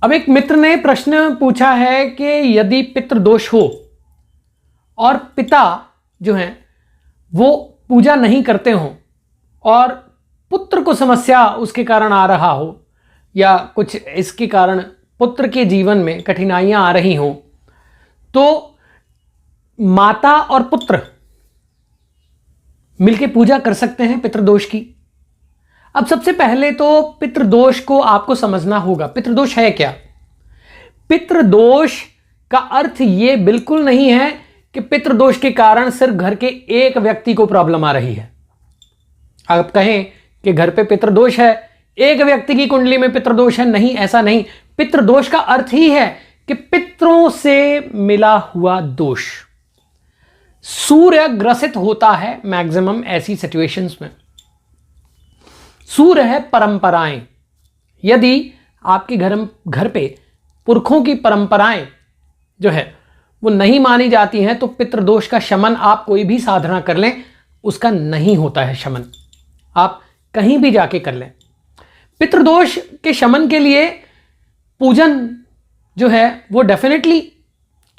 अब एक मित्र ने प्रश्न पूछा है कि यदि पितृदोष हो और पिता जो हैं वो पूजा नहीं करते हों और पुत्र को समस्या उसके कारण आ रहा हो या कुछ इसके कारण पुत्र के जीवन में कठिनाइयां आ रही हों, तो माता और पुत्र मिलके पूजा कर सकते हैं पितृदोष की। अब सबसे पहले तो पितृदोष को आपको समझना होगा। पितृदोष है क्या? पितृदोष का अर्थ यह बिल्कुल नहीं है कि पितृदोष के कारण सिर्फ घर के एक व्यक्ति को प्रॉब्लम आ रही है। आप कहें कि घर पे पितृदोष है, एक व्यक्ति की कुंडली में पितृदोष है, नहीं, ऐसा नहीं। पितृदोष का अर्थ ही है कि पितरों से मिला हुआ दोष। सूर्य ग्रसित होता है मैक्सिमम ऐसी सिचुएशंस में। सूर्य है परंपराएं। यदि आपके घर पे पुरखों की परंपराएं जो है वो नहीं मानी जाती हैं तो पितृदोष का शमन आप कोई भी साधना कर लें, उसका नहीं होता है शमन। आप कहीं भी जाके कर लें। पितृदोष के शमन के लिए पूजन जो है वो डेफिनेटली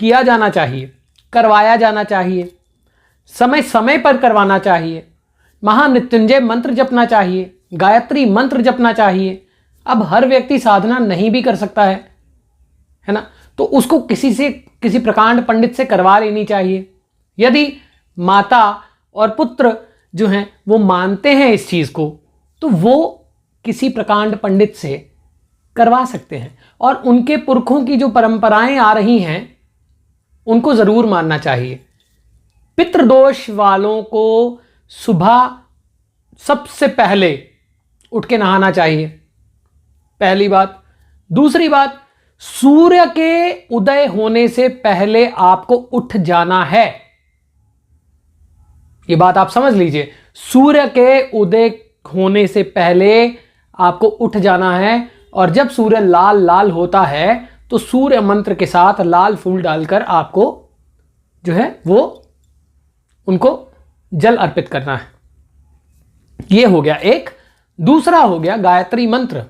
किया जाना चाहिए, करवाया जाना चाहिए, समय समय पर करवाना चाहिए, महामृत्युंजय मंत्र जपना चाहिए, गायत्री मंत्र जपना चाहिए। अब हर व्यक्ति साधना नहीं भी कर सकता है ना, तो उसको किसी प्रकांड पंडित से करवा लेनी चाहिए। यदि माता और पुत्र जो हैं वो मानते हैं इस चीज को तो वो किसी प्रकांड पंडित से करवा सकते हैं और उनके पुरखों की जो परंपराएं आ रही हैं उनको जरूर मानना चाहिए। पितृदोष वालों को सुबह सबसे पहले उठ के नहाना चाहिए, पहली बात। दूसरी बात, सूर्य के उदय होने से पहले आपको उठ जाना है। यह बात आप समझ लीजिए, सूर्य के उदय होने से पहले आपको उठ जाना है और जब सूर्य लाल लाल होता है तो सूर्य मंत्र के साथ लाल फूल डालकर आपको जो है वो उनको जल अर्पित करना है। यह हो गया एक। दूसरा हो गया गायत्री मंत्र।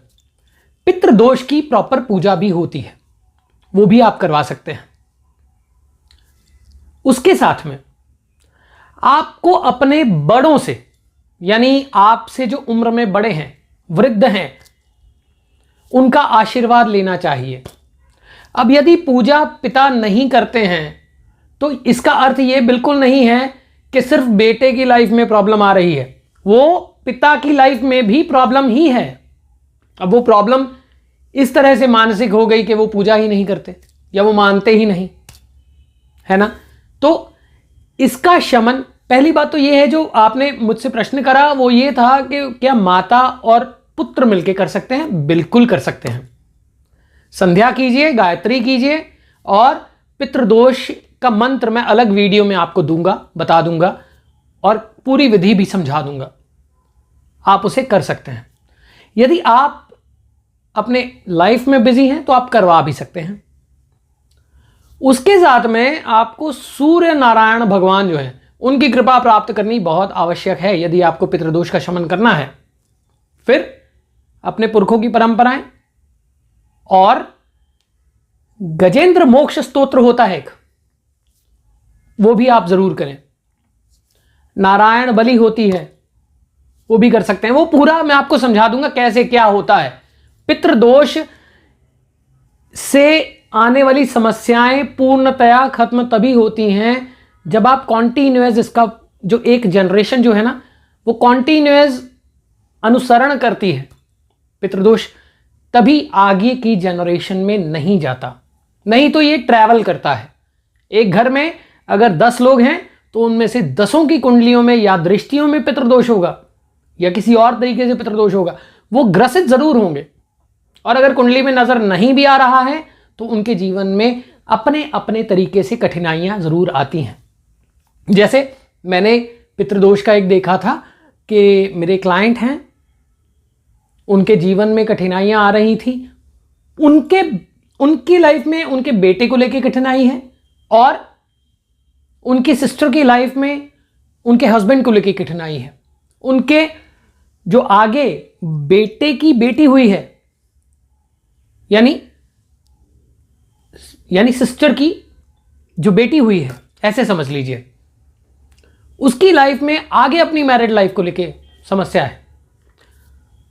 पितृदोष की प्रॉपर पूजा भी होती है, वो भी आप करवा सकते हैं। उसके साथ में आपको अपने बड़ों से, यानी आपसे जो उम्र में बड़े हैं, वृद्ध हैं, उनका आशीर्वाद लेना चाहिए। अब यदि पूजा पिता नहीं करते हैं तो इसका अर्थ यह बिल्कुल नहीं है कि सिर्फ बेटे की लाइफ में प्रॉब्लम आ रही है, वो पिता की लाइफ में भी प्रॉब्लम ही है। अब वो प्रॉब्लम इस तरह से मानसिक हो गई कि वो पूजा ही नहीं करते या वो मानते ही नहीं, है ना। तो इसका शमन, पहली बात तो ये है जो आपने मुझसे प्रश्न करा वो ये था कि क्या माता और पुत्र मिलकर कर सकते हैं? बिल्कुल कर सकते हैं। संध्या कीजिए, गायत्री कीजिए और पितृदोष का मंत्र मैं अलग वीडियो में आपको दूंगा, बता दूंगा और पूरी विधि भी समझा दूंगा। आप उसे कर सकते हैं। यदि आप अपने लाइफ में बिजी हैं तो आप करवा भी सकते हैं। उसके साथ में आपको सूर्य नारायण भगवान जो हैं उनकी कृपा प्राप्त करनी बहुत आवश्यक है यदि आपको पितृदोष का शमन करना है। फिर अपने पुरखों की परंपराएं और गजेंद्र मोक्ष स्तोत्र होता है एक, वो भी आप जरूर करें। नारायण बलि होती है, वो भी कर सकते हैं। वो पूरा मैं आपको समझा दूंगा कैसे क्या होता है। पितृदोष से आने वाली समस्याएं पूर्णतया खत्म तभी होती हैं जब आप कॉन्टिन्यूअस, इसका जो एक जनरेशन जो है ना वो कॉन्टिन्यूअस अनुसरण करती है पितृदोष, तभी आगे की जनरेशन में नहीं जाता। नहीं तो ये ट्रैवल करता है। एक घर में अगर 10 लोग हैं तो उनमें से 10 की कुंडलियों में या दृष्टियों में पितृदोष होगा या किसी और तरीके से पितृदोष होगा, वो ग्रसित जरूर होंगे। और अगर कुंडली में नजर नहीं भी आ रहा है तो उनके जीवन में अपने अपने तरीके से कठिनाइयां जरूर आती हैं। जैसे मैंने पितृदोष का एक देखा था कि मेरे क्लाइंट हैं, उनके जीवन में कठिनाइयां आ रही थी। उनकी लाइफ में उनके बेटे को लेकर कठिनाई है और उनकी सिस्टर की लाइफ में उनके हस्बैंड को लेकर कठिनाई है। उनके जो आगे बेटे की बेटी हुई है, यानी यानी सिस्टर की जो बेटी हुई है, ऐसे समझ लीजिए, उसकी लाइफ में आगे अपनी मैरिड लाइफ को लेके समस्या है।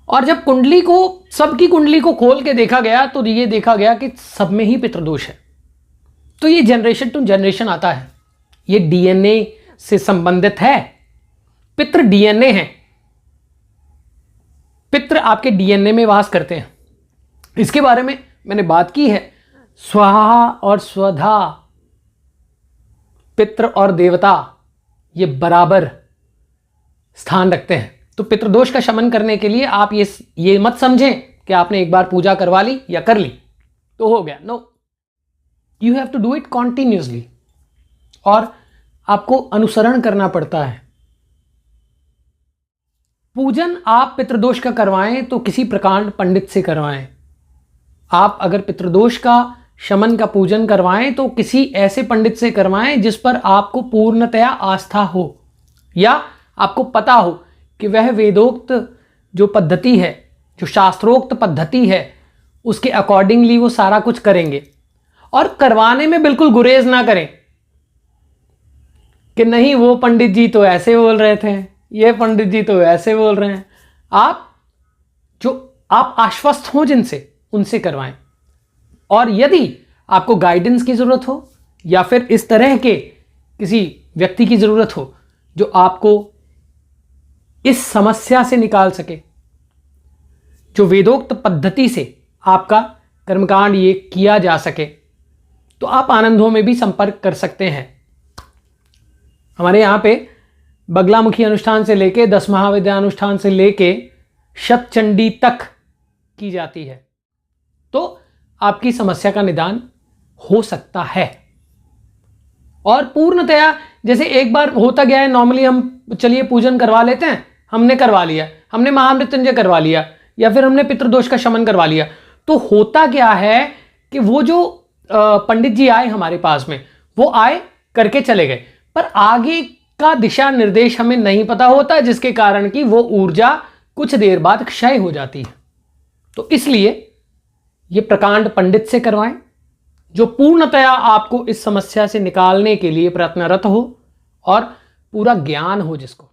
और जब कुंडली को, सबकी कुंडली को खोल के देखा गया तो ये देखा गया कि सब में ही पितृदोष है। तो ये जनरेशन टू जनरेशन आता है, ये डीएनए से संबंधित है। पितृ डीएनए है, पितृ आपके डीएनए में वास करते हैं। इसके बारे में मैंने बात की है। स्वाहा और स्वधा, पितृ और देवता ये बराबर स्थान रखते हैं। तो पितृदोष का शमन करने के लिए आप ये मत समझें कि आपने एक बार पूजा करवा ली या कर ली तो हो गया। No, you have to do it continuously, और आपको अनुसरण करना पड़ता है। पूजन आप पितृदोष का करवाएं तो किसी प्रकांड पंडित से करवाएं। आप अगर पितृदोष का शमन का पूजन करवाएं तो किसी ऐसे पंडित से करवाएं जिस पर आपको पूर्णतया आस्था हो, या आपको पता हो कि वह वेदोक्त जो पद्धति है, जो शास्त्रोक्त पद्धति है, उसके अकॉर्डिंगली वो सारा कुछ करेंगे। और करवाने में बिल्कुल गुरेज ना करें कि नहीं वो पंडित जी तो ऐसे बोल रहे थे, ये पंडित जी तो ऐसे बोल रहे हैं। आप आश्वस्त हो जिनसे, उनसे करवाएं। और यदि आपको गाइडेंस की जरूरत हो या फिर इस तरह के किसी व्यक्ति की जरूरत हो जो आपको इस समस्या से निकाल सके, जो वेदोक्त पद्धति से आपका कर्मकांड ये किया जा सके, तो आप आनंदों में भी संपर्क कर सकते हैं। हमारे यहाँ पे बगलामुखी अनुष्ठान से लेके 10 महाविद्या अनुष्ठान से लेके शतचंडी तक की जाती है, तो आपकी समस्या का निदान हो सकता है। और पूर्णतया जैसे एक बार होता गया है, नॉर्मली हम चलिए पूजन करवा लेते हैं, हमने करवा लिया, हमने महामृत्युंजय करवा लिया, या फिर हमने पितृदोष का शमन करवा लिया, तो होता क्या है कि वो जो पंडित जी आए हमारे पास में, वो आए करके चले गए, पर आगे का दिशा निर्देश हमें नहीं पता होता, जिसके कारण कि वो ऊर्जा कुछ देर बाद क्षय हो जाती है। तो इसलिए ये प्रकांड पंडित से करवाएं जो पूर्णतया आपको इस समस्या से निकालने के लिए प्रयत्नरत हो और पूरा ज्ञान हो जिसको।